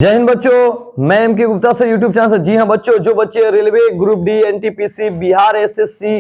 जय हिंद बच्चों, मैं एम के गुप्ता से यूट्यूब चैनल से। जी हाँ बच्चों, जो बच्चे railway, group D, NTPC, Bihar SSC,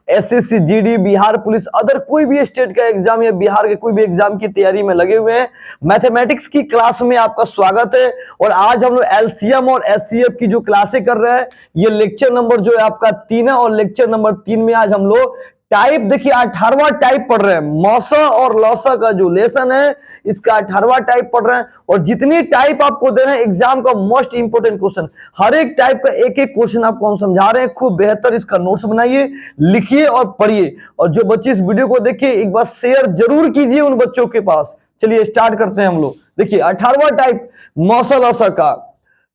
SSC GD, Bihar police, other कोई भी स्टेट का एग्जाम या बिहार के कोई भी एग्जाम की तैयारी में लगे हुए हैं, मैथमेटिक्स की क्लास में आपका स्वागत है। और आज हम लोग एलसीएम और एचसीएफ की जो क्लासें कर रहे हैं, ये लेक्चर नंबर जो है आपका 3 है। और लेक्चर नंबर 3 में आज हम लोग टाइप, देखिए 18वां टाइप पढ़ रहे हैं। मौसा और लौसा का जो लेसन है, इसका 18वां टाइप पढ़ रहे हैं। और जितनी टाइप आपको दे रहे हैं, एग्जाम का मोस्ट इंपोर्टेंट क्वेश्चन, हर एक टाइप का एक एक क्वेश्चन आपको हम समझा रहे हैं। खूब बेहतर इसका नोट्स बनाइए, लिखिए और पढ़िए। और जो बच्चे इस वीडियो को देखिए, एक बार शेयर जरूर कीजिए उन बच्चों के पास। चलिए स्टार्ट करते हैं हम लोग। देखिए 18वां टाइप मौसा लौसा का,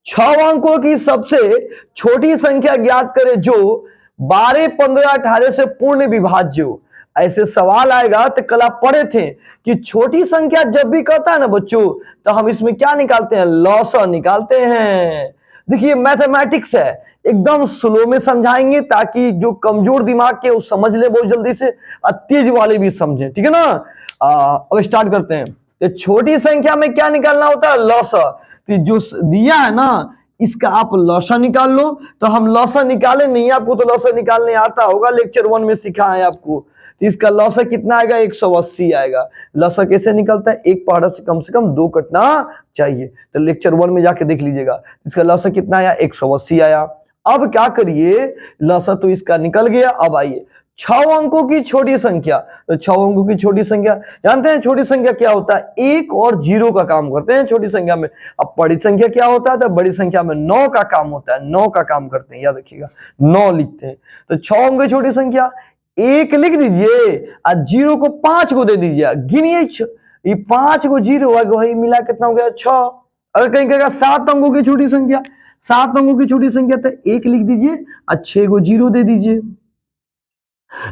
6 अंकों की सबसे छोटी संख्या ज्ञात करें जो 12, 15, 18 से पूर्ण विभाज्य हो। ऐसे सवाल आएगा। तो कल आप पढ़े थे कि छोटी संख्या जब भी कहता है ना बच्चों, तो हम इसमें क्या निकालते हैं? लौसा निकालते हैं। देखिए मैथमेटिक्स है, एकदम स्लो में समझाएंगे ताकि जो कमजोर दिमाग के वो समझ ले बहुत जल्दी से, और तेज वाले भी समझें। ठीक है ना? अब स्टार्ट करते हैं। तो छोटी संख्या में क्या निकालना होता है? लौसा। तो जो दिया है ना, इसका आप लौसा निकाल लो। तो हम लौसा निकाले नहीं, आपको तो लौसा निकालने आता होगा, लेक्चर 1 में सिखा है आपको। तो इसका लौसा कितना आएगा? 180 आएगा। लौसा कैसे निकलता है? एक पहाड़ा से कम 2 कटना चाहिए। तो लेक्चर 1 में जाके देख लीजिएगा। इसका लौसा कितना आया? 180 आया। अब क्या करिए, लौसा तो इसका निकल गया। अब आइए 6 अंकों की छोटी संख्या। तो 6 अंकों की छोटी संख्या जानते हैं, छोटी संख्या क्या होता है? 1 और 0 का काम करते हैं छोटी संख्या में। अब बड़ी संख्या क्या होता है? तो बड़ी संख्या में 9 का काम होता है। 9 का काम करते हैं, याद रखिएगा, 9 लिखते हैं। तो 6 अंकों की छोटी संख्या 1 लिख दीजिए और 0 को 5 को दे दीजिए। गिनिए, ये 5 को 0 वही मिला कितना हो गया? 6। अगर कहीं कहेगा 7 अंकों की छोटी संख्या, 7 अंकों की छोटी संख्या, तो 1 लिख दीजिए और 6 को 0 दे दीजिए।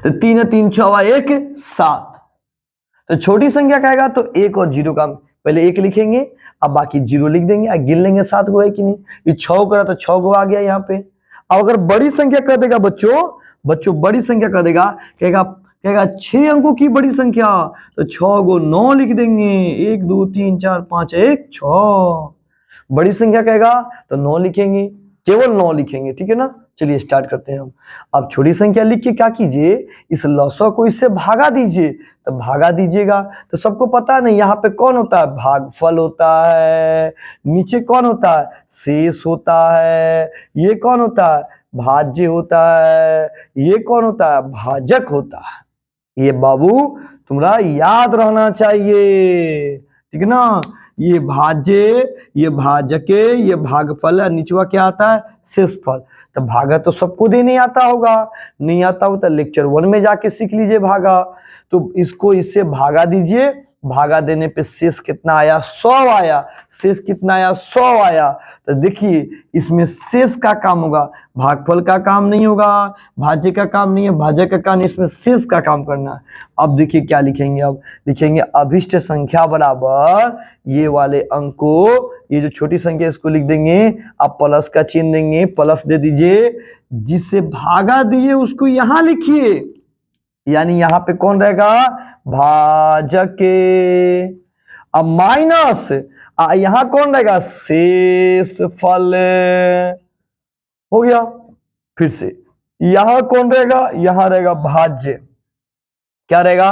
तो 3 3 6 1 7। तो छोटी संख्या कहेगा तो 1 और 0 का पहले 1 लिखेंगे, अब बाकी 0 लिख देंगे और गिन लेंगे 7 को है कि नहीं। ये 6 करा तो 6 को आ गया यहाँ पे। अब अगर बड़ी संख्या कर देगा बच्चों बड़ी संख्या कर देगा, कहेगा 6 अंकों की बड़ी संख्या, तो 6 को 9 लिख देंगे। 1 2 3 4 5 1 6। बड़ी संख्या कहेगा तो 9 लिखेंगे, केवल 9 लिखेंगे। ठीक है ना? चलिए स्टार्ट करते हैं हम। अब छोटी संख्या लिख के क्या कीजिए, इस लौसा को इससे भागा दीजिए। तो भागा दीजिएगा तो सबको पता नहीं यहाँ पे कौन होता है? भागफल होता है। नीचे कौन होता है? शेष होता है। ये कौन होता है? भाज्य होता है। ये कौन होता है? भाजक होता है। ये बाबू तुम्हारा याद रहना चाहिए। ठीक है ना? ये भाज्य, ये भाजके, ये भागफल है। निचवा क्या आता है? शेषफल। तो भागा तो सबको देने आता होगा, नहीं आता हो तो लेक्चर 1 में जाके सीख लीजिए भागा। तो इसको इससे भागा दीजिए। भागा देने पे शेष कितना आया? 100 आया। शेष कितना आया? 100 आया। तो देखिए इसमें शेष का काम होगा, भागफल का काम नहीं होगा, भाज्य का काम नहीं है, भाजक का काम, इसमें शेष का काम करना है। अब देखिए क्या लिखेंगे, अब लिखेंगे अभिष्ट संख्या बराबर ये वाले अंक को, ये जो छोटी संख्या इसको लिख देंगे, आप प्लस का चिन्ह देंगे, प्लस दे दीजिए। जिससे भागा दिए उसको यहां लिखिए, यानी यहां पे कौन रहेगा? भाजक। अब माइनस यहां कौन रहेगा? शेषफल। हो गया। फिर से यहां कौन रहेगा? यहां रहेगा भाज्य। क्या रहेगा?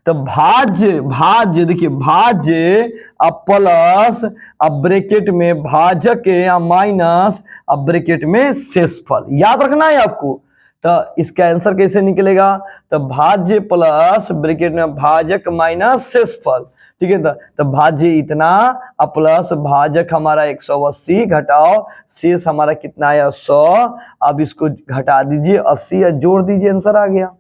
तो भाज्य देखिए, भाज्य अब प्लस, अब ब्रैकेट में भाजक या माइनस, अब ब्रैकेट में शेषफल। याद रखना है आपको। तो इसका आंसर कैसे निकलेगा? तो भाज्य प्लस ब्रैकेट में भाजक माइनस शेषफल। ठीक है? तो भाज्य इतना अब प्लस भाजक हमारा 180, घटाओ शेष हमारा कितना आया? 100। अब इसको घटा दीजिए 80 और जोड़ दीजिए, आंसर आ गया।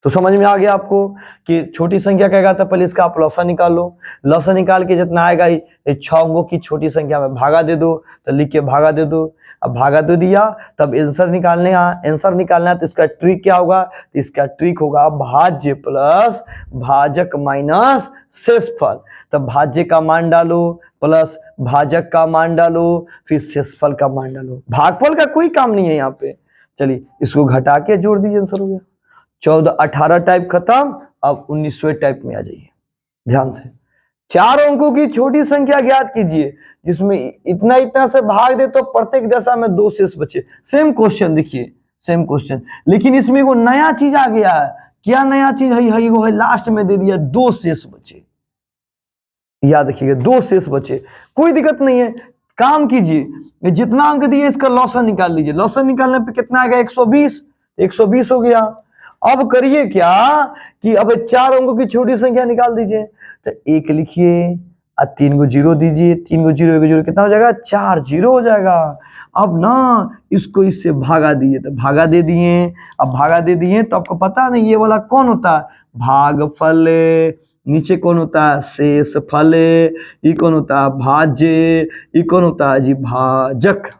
तो समझ में आ गया आपको कि छोटी संख्या कहेगा तो पहले इसका आप लौसा निकाल लो। लौसा निकाल के जितना आएगा 6 अंकों की छोटी संख्या में भागा दे दो। तो लिख के भागा दे दो। अब भागा दे दिया, तब आंसर निकालना है। तो इसका ट्रिक क्या होगा? तो इसका ट्रिक होगा भाज्य प्लस भाजक माइनस शेषफल। तब भाज्य का मान डालो प्लस भाजक का मान डालो, फिर शेषफल का मान डालो। भागफल का कोई काम नहीं है यहाँ पे। चलिए इसको घटा के जोड़ दीजिए, आंसर हो गया। 14 18 टाइप खत्म। अब 19वें टाइप में आ जाइए ध्यान से। 4 अंकों की छोटी संख्या ज्ञात कीजिए जिसमें इतना इतना से भाग दे तो प्रत्येक दशा में 2 शेष बचे। सेम क्वेश्चन देखिए, सेम क्वेश्चन, लेकिन इसमें वो नया चीज आ गया है। क्या नया चीज है? वो है लास्ट में दे दिया 2 शेष बचे। याद रखिएगा 2 शेष बचे, कोई दिक्कत नहीं है, काम कीजिए, जितना अंक दिए इसका लॉसन निकाल लीजिए। लॉसन निकालने पे कितना आएगा? 120, 120 हो गया। अब करिए क्या कि अब 4 अंकों की छोटी संख्या निकाल दीजिए। तो 1 लिखिए और 3 को 0 दीजिए, 3 को 0 0 कितना हो जाएगा? 4 0 हो जाएगा। अब ना इसको इससे भागा दीजिए, तो भागा दे दिए। अब भागा दे दिए तो आपको पता नहीं ये वाला कौन होता है? भागफल। नीचे कौन होता है? शेषफल। ये कौन होता है? भाज्य। ये कौन होता है जी? भाजक।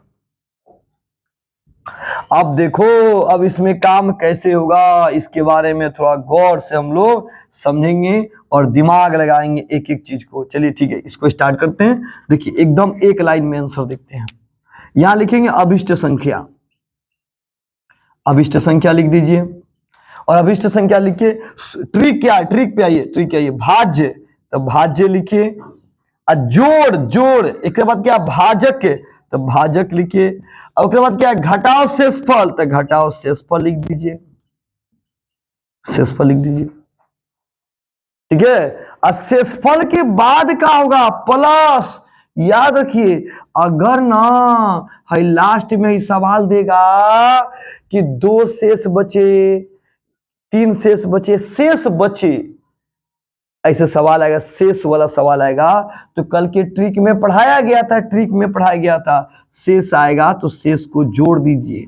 अब देखो, अब इसमें काम कैसे होगा इसके बारे में थोड़ा गौर से हम लोग समझेंगे और दिमाग लगाएंगे एक एक चीज को। चलिए ठीक है, इसको स्टार्ट करते हैं। देखिए एकदम एक लाइन में आंसर देखते हैं। यहां लिखेंगे अभिष्ट संख्या, अभिष्ट संख्या लिख दीजिए। और अभिष्ट संख्या लिखिए। ट्रिक क्या है? ट्रिक पे आइए, ट्रिक क्या है? भाज्य, तो भाज्य लिखिए। जोड़, जोड़, एक बाद क्या? भाजक, तो भाजक लिखिए। और उसके बाद क्या है? घटाओ शेषफल, तो घटाओ शेषफल लिख दीजिए, शेषफल लिख दीजिए। ठीक है, और शेषफल के बाद क्या होगा? प्लस। याद रखिए, अगर ना है लास्ट में ही सवाल देगा कि 2 शेष बचे, 3 शेष बचे, शेष बचे, ऐसे सवाल आएगा, शेष वाला सवाल आएगा, तो कल के ट्रिक में पढ़ाया गया था, ट्रिक में पढ़ाया गया था, शेष आएगा तो शेष को जोड़ दीजिए।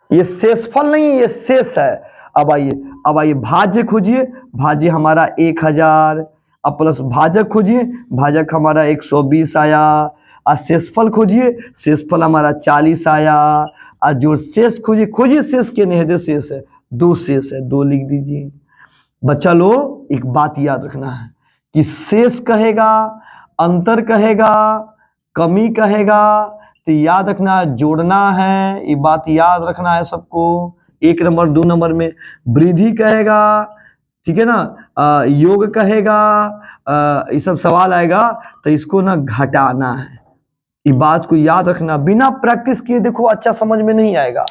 ये शेषफल नहीं है, ये शेष है। अब आइए, अब आइए भाज्य खोजिए। भाज्य हमारा 1000, अब प्लस भाजक खोजिए, भाजक हमारा 120 आया। और शेषफल खोजिए, शेषफल हमारा 40 आया। और जो शेष खोजिए, खोजिए शेष के नहीं, शेष है 2, शेष है 2 लिख दीजिए। बच्चा लो एक बात याद रखना है कि शेष कहेगा, अंतर कहेगा, कमी कहेगा, तो याद रखना जोड़ना है, ये बात याद रखना है सबको। 1 नंबर 2 नंबर में वृद्धि कहेगा, ठीक है ना, योग कहेगा, ये सब सवाल आएगा तो इसको ना घटाना है। ये बात को याद रखना, बिना प्रैक्टिस किए देखो अच्छा समझ में नहीं आएगा।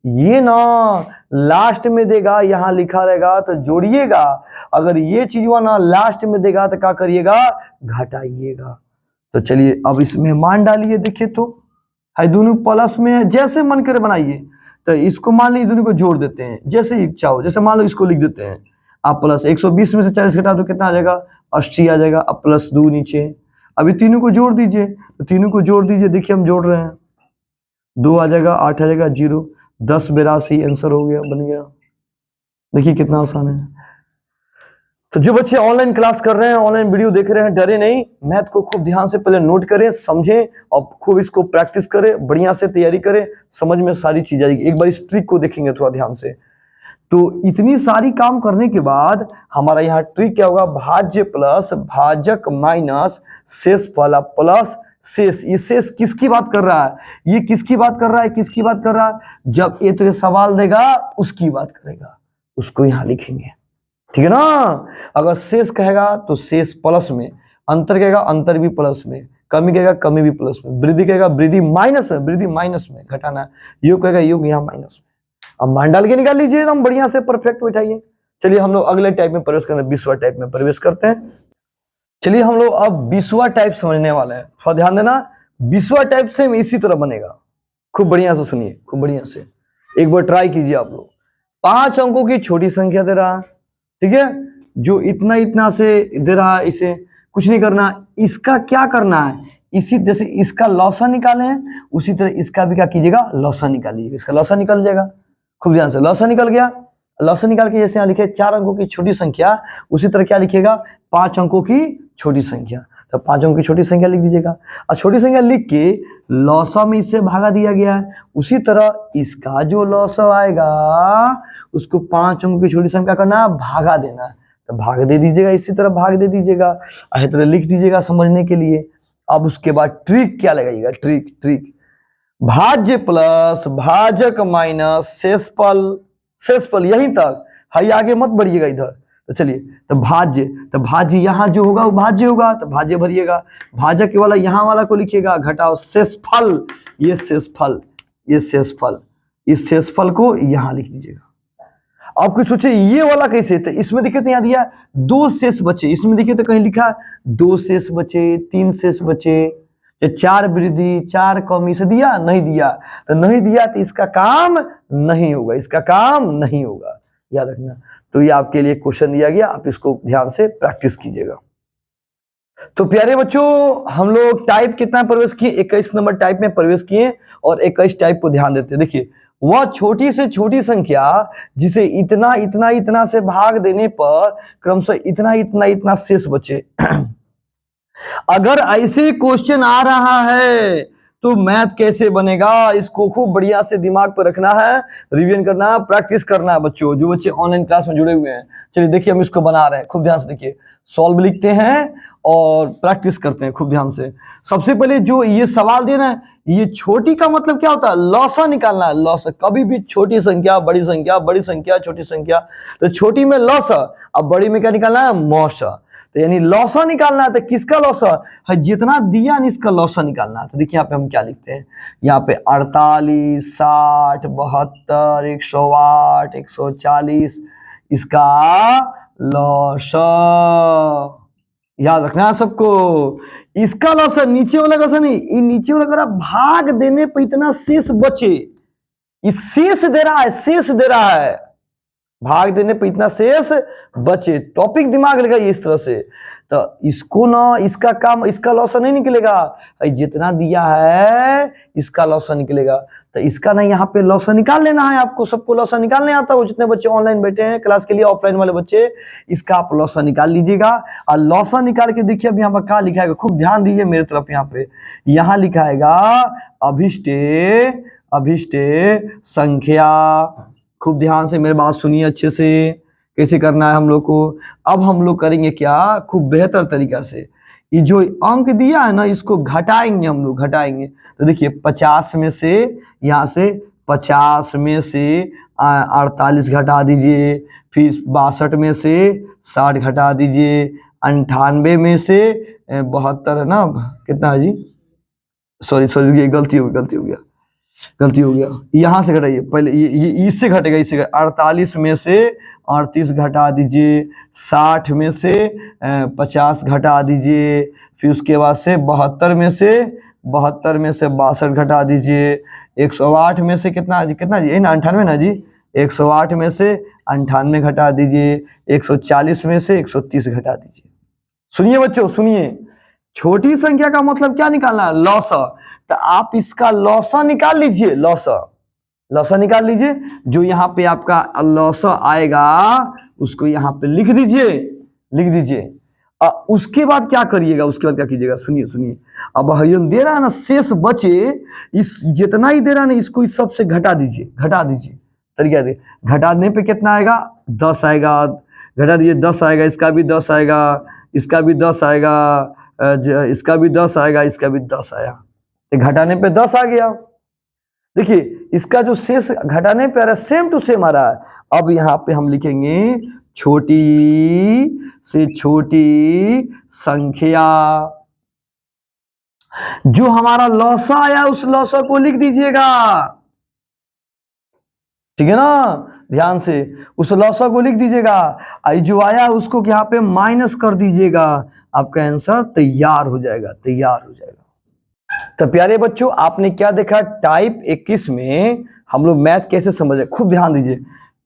ये ना लास्ट में देगा, यहां लिखा रहेगा तो जोड़िएगा। अगर ये चीज ना लास्ट में देगा तो क्या करिएगा? घटाइएगा। तो चलिए अब इसमें मान डालिए। देखिए तो है दोनों प्लस में है, जैसे मन करे बनाइए। तो इसको मान लीजिए दोनों को जोड़ देते हैं, जैसे इच्छा हो। जैसे मान लो इसको लिख देते हैं आप प्लस 120 में से 40 घटा तो कितना आ जाएगा? 80 आ जाएगा। अब प्लस 2 नीचे, अभी तीनों को जोड़ दीजिए, तो तीनों को जोड़ दीजिए। देखिए हम जोड़ रहे हैं, 2 आ जाएगा, 8 आ जाएगा, 0, 10 82 आंसर हो गया, बन गया। देखिए कितना आसान है। तो जो बच्चे ऑनलाइन क्लास कर रहे हैं, ऑनलाइन वीडियो देख रहे हैं, डरे नहीं, मैथ को खूब ध्यान से पहले नोट करें, समझें और खूब इसको प्रैक्टिस करें, बढ़िया से तैयारी करें, समझ में सारी चीज आएगी। एक बार इस ट्रिक को देखेंगे थोड़ा ध्यान से। तो इतनी सारी काम करने के बाद हमारा यहाँ ट्रिक क्या होगा? भाज्य प्लस भाजक माइनस शेषफल प्लस शेष। ये शेष किसकी बात कर रहा है? ये किसकी बात कर रहा है? किसकी बात कर रहा है? जब ये तेरे सवाल देगा उसकी बात करेगा, उसको यहाँ लिखेंगे, ठीक है ना। अगर शेष कहेगा तो शेष प्लस में, अंतर कहेगा अंतर भी प्लस में, कमी कहेगा कमी भी प्लस में, वृद्धि कहेगा वृद्धि माइनस में, वृद्धि माइनस में घटाना है, योग कहेगा योग यहाँ माइनस में। अब मान डाल के निकाल लीजिए एकदम बढ़िया से, परफेक्ट बैठाइए। चलिए हम लोग अगले टाइप में प्रवेश करते हैं, 20वां टाइप में प्रवेश करते हैं। चलिए हम लोग अब 20वां टाइप समझने वाले हैं, थोड़ा ध्यान देना। 20वां टाइप से इसी तरह बनेगा, खूब बढ़िया से सुनिए, खूब बढ़िया से एक बार ट्राई कीजिए आप लोग। 5 अंकों की छोटी संख्या दे रहा, ठीक है, जो इतना इतना से दे रहा है, इसे कुछ नहीं करना। इसका क्या करना है? इसी जैसे इसका लॉसा निकाले हैं, उसी तरह इसका भी क्या कीजिएगा? लॉसा निकालिएगा। इसका लॉसा निकल जाएगा, खूब ध्यान से। लॉसा निकल गया, लॉसा निकाल के जैसे यहाँ लिखे 4 अंकों की छोटी संख्या, उसी तरह क्या लिखिएगा? 5 अंकों की छोटी संख्या। तो 5 अंकों की छोटी संख्या लिख दीजिएगा, और छोटी संख्या लिख के लॉसा में इससे भागा दिया गया है, उसी तरह इसका जो लॉसा आएगा उसको 5 अंकों की छोटी संख्या करना है, भागा देना है। तो भाग दे दीजिएगा, इसी तरह भाग दे दीजिएगा, इसी तरह लिख दीजिएगा समझने के लिए। अब उसके बाद ट्रिक क्या लगाइएगा? ट्रिक, ट्रिक भाज्य प्लस भाजक माइनस शेषफल, शेषफल यहीं तक है, आगे मत बढ़िएगा इधर। तो चलिए, तो भाज्य यहाँ जो होगा वो भाज्य होगा, तो भाज्य भरिएगा। भाजक वाला यहाँ वाला को लिखिएगा, घटाओ शेषफल, ये शेषफल, ये शेषफल, इस शेषफल को यहाँ लिख दीजिएगा। अब कुछ सोचिए ये वाला कैसे, तो इसमें देखिए तो यहाँ दिया 2 शेष बचे, इसमें देखिए तो कहीं लिखा 2 शेष बचे, 3 शेष बचे, 4 वृद्धि 4 कमी से दिया, नहीं दिया, तो नहीं दिया तो इसका काम नहीं होगा, इसका काम नहीं होगा, याद रखना। तो ये आपके लिए क्वेश्चन दिया गया, आप इसको ध्यान से प्रैक्टिस कीजिएगा। तो प्यारे बच्चों, हम लोग टाइप कितना प्रवेश किए, 21 नंबर टाइप में प्रवेश किए, और 21 टाइप को ध्यान देते हैं। देखिए, वह छोटी से छोटी संख्या जिसे इतना इतना इतना से भाग देने पर क्रमशः इतना इतना इतना शेष बचे। अगर ऐसे क्वेश्चन आ रहा है तो मैथ कैसे बनेगा, इसको खूब बढ़िया से दिमाग पर रखना है, रिवीजन करना है, प्रैक्टिस करना है बच्चों, जो बच्चे ऑनलाइन क्लास में जुड़े हुए हैं। चलिए देखिए, हम इसको बना रहे हैं, खूब ध्यान से देखिए, सॉल्व लिखते हैं और प्रैक्टिस करते हैं खूब ध्यान से। सबसे पहले जो ये सवाल देना है, ये छोटी का मतलब क्या होता है, लौसा निकालना है, लौसा। कभी भी छोटी संख्या बड़ी संख्या, बड़ी संख्या छोटी संख्या, तो छोटी में लौसा, अब बड़ी में क्या निकालना है, मौसा। तो यानी लौसा निकालना है, तो किसका लौसा है, जितना दिया न इसका लौसा निकालना है। तो देखिए यहाँ पे हम क्या लिखते हैं, यहाँ पे 48, 60, 72, 108, 140, इसका लौसा याद रखना है सबको। इसका लौसा, नीचे वाला लौसा नहीं, ये नीचे वाला अगर भाग देने पर इतना शेष बचे, इस शेष दे रहा है, शेष दे रहा है, भाग देने पे इतना शेष बचे, टॉपिक दिमाग लगाइए इस तरह से। तो इसको ना, इसका काम, इसका लौसा नहीं निकलेगा, जितना दिया है इसका लौसा निकलेगा। तो इसका ना यहाँ पे लौसा निकाल लेना है आपको, सबको लौसा निकालने आता हो, जितने बच्चे ऑनलाइन बैठे हैं क्लास के लिए, ऑफलाइन वाले बच्चे, इसका आप लौसा निकाल लीजिएगा। और लौसा निकाल के देखिए अब यहाँ पर क्या लिखा है, खूब ध्यान दीजिए मेरी तरफ, यहाँ पे यहाँ लिखा है अभिष्टे संख्या। खूब ध्यान से मेरी बात सुनिए अच्छे से, कैसे करना है हम लोग को। अब हम लोग करेंगे क्या, खूब बेहतर तरीका से, ये जो अंक दिया है ना, इसको घटाएंगे हम लोग, घटाएंगे। तो देखिए 50 में से, यहाँ से 50 में से 48 घटा दीजिए, फिर 62 में से 60 घटा दीजिए, 98 में से 72 है ना, कितना है जी, सॉरी गलती हो गया, यहाँ से घटाइए पहले, ये इससे घटेगा, इससे 48 में से 38 घटा दीजिए, 60 में से 50 घटा दीजिए, फिर उसके बाद से 72 में से 62 घटा दीजिए, 108 में से कितना जी, 98 ना जी, 108 में से 98 घटा दीजिए, 140 में से 130 घटा दीजिए। सुनिए बच्चों, सुनिए, छोटी संख्या का मतलब क्या निकालना है, लौसा। तो आप इसका लौसा निकाल लीजिए, लौसा निकाल लीजिए, जो यहाँ पे आपका लौसा आएगा उसको यहाँ पे लिख दीजिए। उसके बाद क्या करिएगा, उसके बाद क्या कीजिएगा, सुनिए। अब हम दे रहा है ना शेष बचे, इस जितना ही दे रहा है ना, इसको इस सबसे घटा दीजिए तरीका दे। घटाने पे कितना आएगा, 10 आएगा, घटा दीजिए, 10 आएगा, इसका भी 10 आएगा, इसका भी 10 आएगा, इसका भी 10 आएगा, इसका भी 10 आया, घटाने पे 10 आ गया। देखिए इसका जो शेष घटाने पे आ रहा है, सेम टू सेम आ रहा है। अब यहाँ पे हम लिखेंगे छोटी से छोटी संख्या, जो हमारा लौसा आया उस लौसा को लिख दीजिएगा, ठीक है ना, ध्यान से उस लौसा को लिख दीजिएगा, जो आया उसको यहाँ पे माइनस कर दीजिएगा, आपका आंसर तैयार हो जाएगा। तो प्यारे बच्चों, आपने क्या देखा, टाइप 21 में हम लोग मैथ कैसे समझे, खूब ध्यान दीजिए।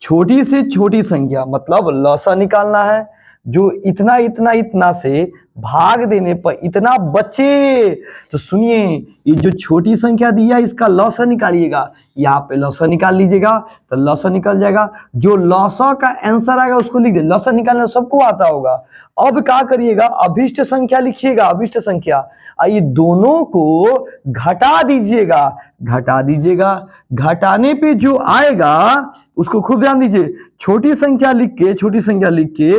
छोटी से छोटी संख्या मतलब लौसा निकालना है, जो इतना इतना इतना से भाग देने पर इतना बचे। तो सुनिए, ये जो छोटी संख्या दिया इसका लौसा निकालिएगा, यहाँ पे लौसा निकाल लीजिएगा, तो लौसा निकल जाएगा। जो लौसा का आंसर आएगा उसको लिख दे, लौसा निकालना सबको आता होगा। अब क्या करिएगा, अभिष्ट संख्या लिखिएगा, अभिष्ट संख्या, ये दोनों को घटा दीजिएगा। घटाने पे जो आएगा उसको खूब ध्यान दीजिए, छोटी संख्या लिख के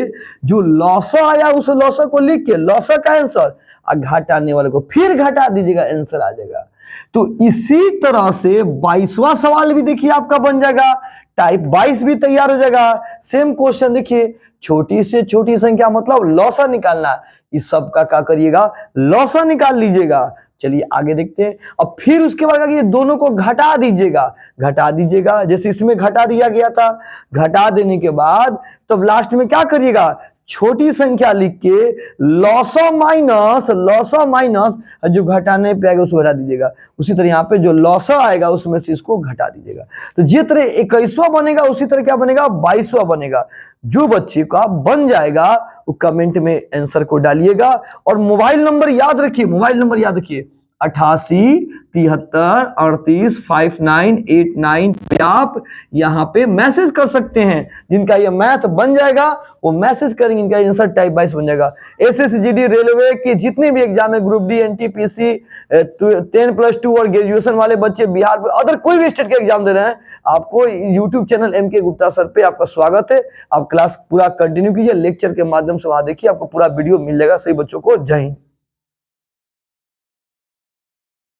जो लौसा आया उस लौसा को लिख के, लौसा का आंसर, और घटाने वाले को फिर घटा दीजिएगा, आंसर आ जाएगा। तो इसी तरह से 22वां सवाल भी देखिए आपका बन जाएगा। टाइप 22 भी तैयार हो जाएगा। सेम क्वेश्चन देखिए, छोटी से छोटी संख्या मतलब लॉसा निकालना, इस सब का क्या करिएगा, लॉसा निकाल लीजिएगा। चलिए आगे देखते हैं। अब फिर उसके बाद ये दोनों को घटा दीजिएगा, घटा दीजिएगा, जैसे इसमें घटा दिया गया था। घटा देने के बाद तब लास्ट में क्या करिएगा, छोटी संख्या लिख के लॉसा माइनस जो घटाने पे आएगा उसको घटा दीजिएगा। उसी तरह यहाँ पे जो लॉसा आएगा उसमें से इसको घटा दीजिएगा। तो जिस तरह 21वां बनेगा उसी तरह क्या बनेगा, 22वां बनेगा। जो बच्चे का बन जाएगा वो कमेंट में आंसर को डालिएगा। और मोबाइल नंबर याद रखिए, मोबाइल नंबर याद रखिए 8873385989 पे आप यहाँ पे मैसेज कर सकते हैं। जिनका ये मैथ बन जाएगा वो मैसेज करेंगे, इनका आंसर टाइप 22 बन जाएगा। एसएसजीडी रेलवे के जितने भी एग्जाम है, ग्रुप डी, एनटीपीसी, 10+2 और ग्रेजुएशन वाले बच्चे बिहार अदर कोई भी स्टेट का एग्जाम दे रहे हैं, आपको YouTube channel MK Gupta sir पे आपका स्वागत है। आप क्लास पूरा कंटिन्यू कीजिए, लेक्चर के माध्यम से वहां देखिए, आपको पूरा वीडियो मिल जाएगा। सभी बच्चों को जय हिंद।